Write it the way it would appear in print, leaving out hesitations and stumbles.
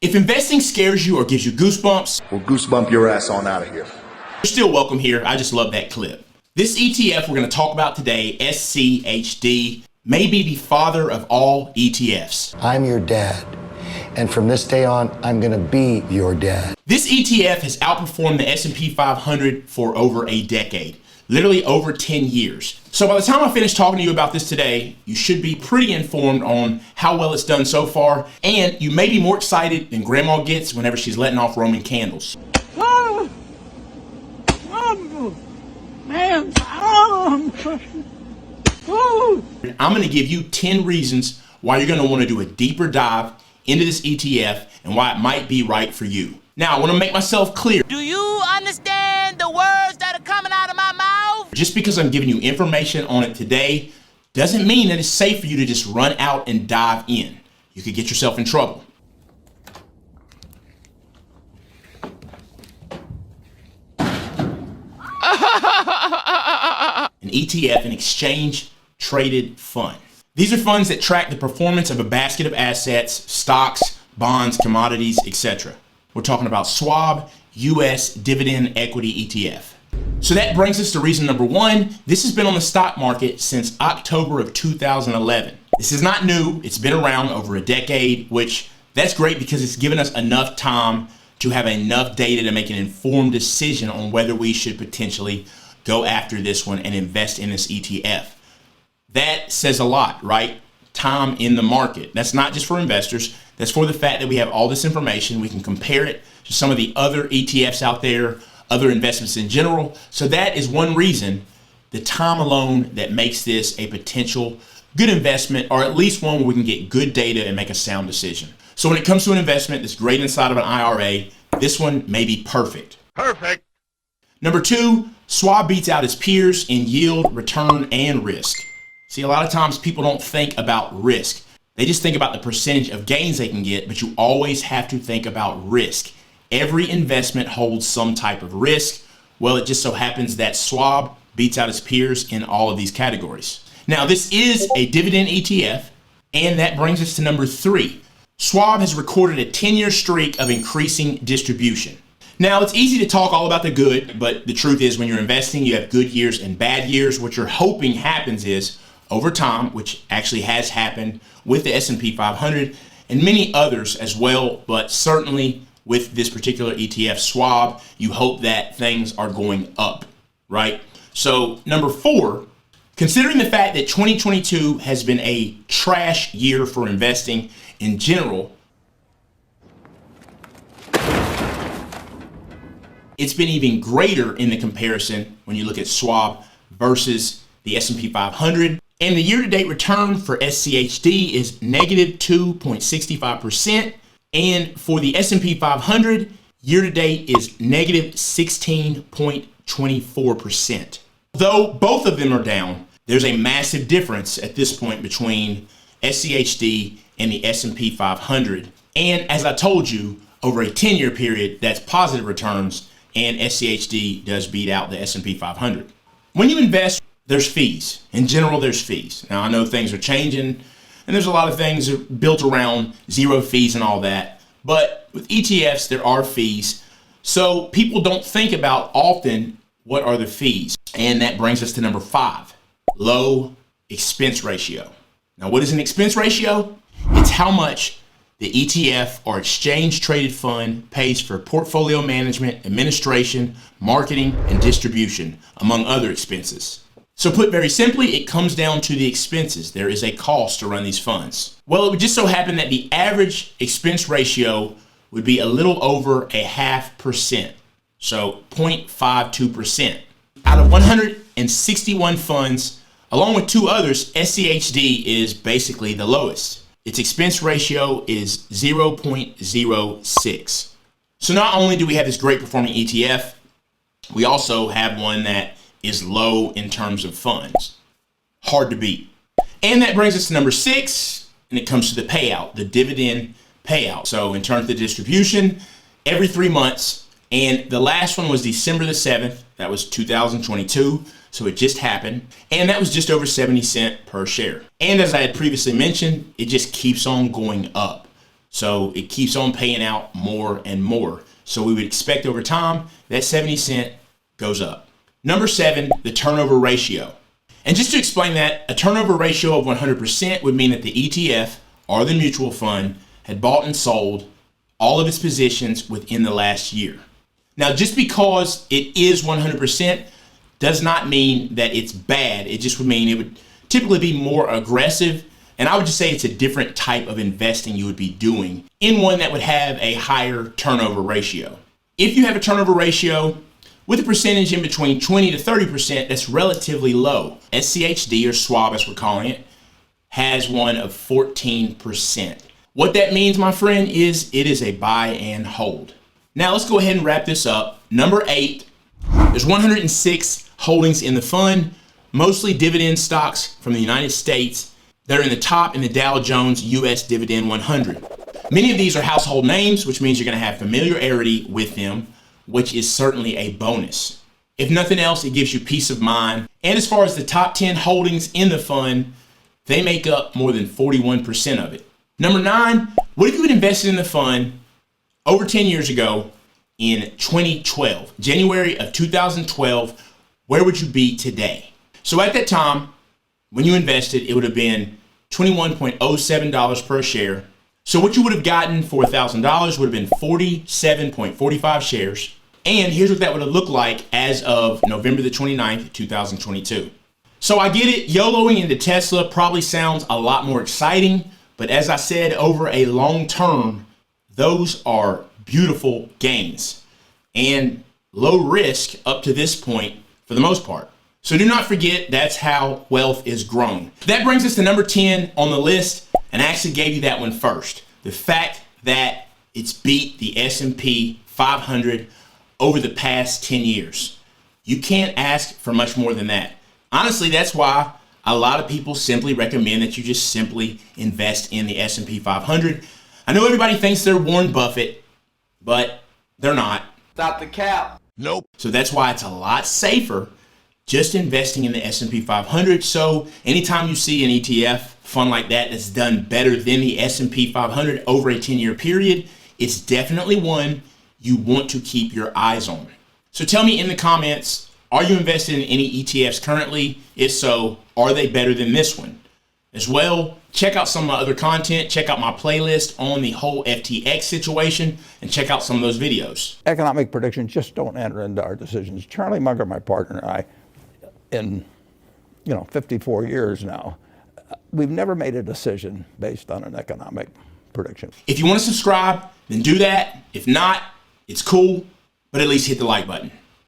If investing scares you or gives you goosebumps, We'll goosebump your ass on out of here. you're still welcome here. I just love that clip. This ETF we're going to talk about today, SCHD, may be the father of all ETFs. I'm your dad. And from this day on, I'm going to be your dad. This ETF has outperformed the S&P 500 for over a decade, literally over 10 years. So by the time I finish talking to you about this today, you should be pretty informed on how well it's done so far, and you may be more excited than Grandma gets whenever she's letting off Roman candles. I'm going to give you 10 reasons why you're going to want to do a deeper dive into this ETF and why it might be right for you. Now, I want to make myself clear. Do you understand the words that are coming out of my mouth? Just because I'm giving you information on it today doesn't mean that it's safe for you to just run out and dive in. You could get yourself in trouble. An ETF, an exchange-traded fund. These are funds that track the performance of a basket of assets, stocks, bonds, commodities, etc. We're talking about Schwab US Dividend Equity ETF. So that brings us to reason number one. This has been on the stock market since October of 2011. This is not new. It's been around over a decade, which that's great because it's given us enough time to have enough data to make an informed decision on whether we should potentially go after this one and invest in this ETF. That says a lot, right? Time in the market. That's not just for investors. That's for the fact that we have all this information. We can compare it to some of the other ETFs out there, other investments in general. So that is one reason, the time alone, that makes this a potential good investment, or at least one where we can get good data and make a sound decision. So when it comes to an investment that's great inside of an IRA, this one may be perfect. Perfect. Number two, Schwab beats out its peers in yield, return, and risk. See, a lot of times people don't think about risk. They just think about the percentage of gains they can get, but you always have to think about risk. Every investment holds some type of risk. Well, it just so happens that Schwab beats out its peers in all of these categories. Now, this is a dividend ETF, and that brings us to number three. Schwab has recorded a 10-year streak of increasing distribution. Now, it's easy to talk all about the good, but the truth is when you're investing, you have good years and bad years. What you're hoping happens is over time, which actually has happened with the S&P 500 and many others as well, but certainly with this particular ETF, Schwab, you hope that things are going up, right? So number four, considering the fact that 2022 has been a trash year for investing in general, it's been even greater in the comparison when you look at Schwab versus the S&P 500. And the year-to-date return for SCHD is negative 2.65%. And for the S&P 500, year-to-date is negative 16.24%. Though both of them are down, there's a massive difference at this point between SCHD and the S&P 500. And as I told you, over a 10-year period, that's positive returns, and SCHD does beat out the S&P 500. When you invest, there's fees. In general, there's fees. Now, I know things are changing, and there's a lot of things built around zero fees and all that. But with ETFs, there are fees. So people don't think about often what are the fees. And that brings us to number five, low expense ratio. Now, what is an expense ratio? It's how much the ETF or exchange traded fund pays for portfolio management, administration, marketing, and distribution, among other expenses. So put very simply, it comes down to the expenses. There is a cost to run these funds. Well, it would just so happen that the average expense ratio would be a little over 0.5%, so 0.52%. Out of 161 funds, along with two others, SCHD is basically the lowest. Its expense ratio is 0.06. So not only do we have this great performing ETF, we also have one that is low in terms of funds. Hard to beat. And that brings us to number six, and it comes to the payout, the dividend payout. So in terms of the distribution, every 3 months, and the last one was December the 7th, that was 2022, so it just happened, and that was just over 70 cents per share. And as I had previously mentioned, it just keeps on going up. So it keeps on paying out more and more. So we would expect over time that 70 cent goes up. Number 7, the turnover ratio. And just to explain that, a turnover ratio of 100% would mean that the ETF or the mutual fund had bought and sold all of its positions within the last year. Now, just because it is 100% does not mean that it's bad. It just would mean it would typically be more aggressive. And I would just say it's a different type of investing you would be doing in one that would have a higher turnover ratio. If you have a turnover ratio with a percentage in between 20 to 30%, that's relatively low. SCHD, or Schwab as we're calling it, has one of 14%. What that means, my friend, is it is a buy and hold. Now let's go ahead and wrap this up. Number 8, there's 106 holdings in the fund, mostly dividend stocks from the United States that are in the top in the Dow Jones US Dividend 100. Many of these are household names, which means you're going to have familiarity with them, which is certainly a bonus. If nothing else, it gives you peace of mind. And as far as the top 10 holdings in the fund, they make up more than 41% of it. Number 9, what if you had invested in the fund over 10 years ago in 2012, January of 2012, where would you be today? So at that time, when you invested, it would have been $21.07 per share. So what you would have gotten for $1,000 would have been 47.45 shares. And here's what that would have looked like as of November the 29th, 2022. So I get it, YOLOing into Tesla probably sounds a lot more exciting, but as I said, over a long term, those are beautiful gains and low risk up to this point for the most part. So do not forget, that's how wealth is grown. That brings us to number 10 on the list, and I actually gave you that one first. The fact that it's beat the S&P 500 over the past 10 years. You can't ask for much more than that. Honestly, that's why a lot of people simply recommend that you just simply invest in the S&P 500. I know everybody thinks they're Warren Buffett, but they're not. Stop the cap. Nope. So that's why it's a lot safer just investing in the S&P 500. So anytime you see an ETF fund like that that's done better than the S&P 500 over a 10-year period, it's definitely one you want to keep your eyes on. So tell me in the comments, are you invested in any ETFs currently? If so, are they better than this one? As well, check out some of my other content, check out my playlist on the whole FTX situation, and check out some of those videos. Economic predictions just don't enter into our decisions. Charlie Munger, my partner, and I, in 54 years now, we've never made a decision based on an economic prediction. If you want to subscribe, then do that. If not, it's cool, but at least hit the like button.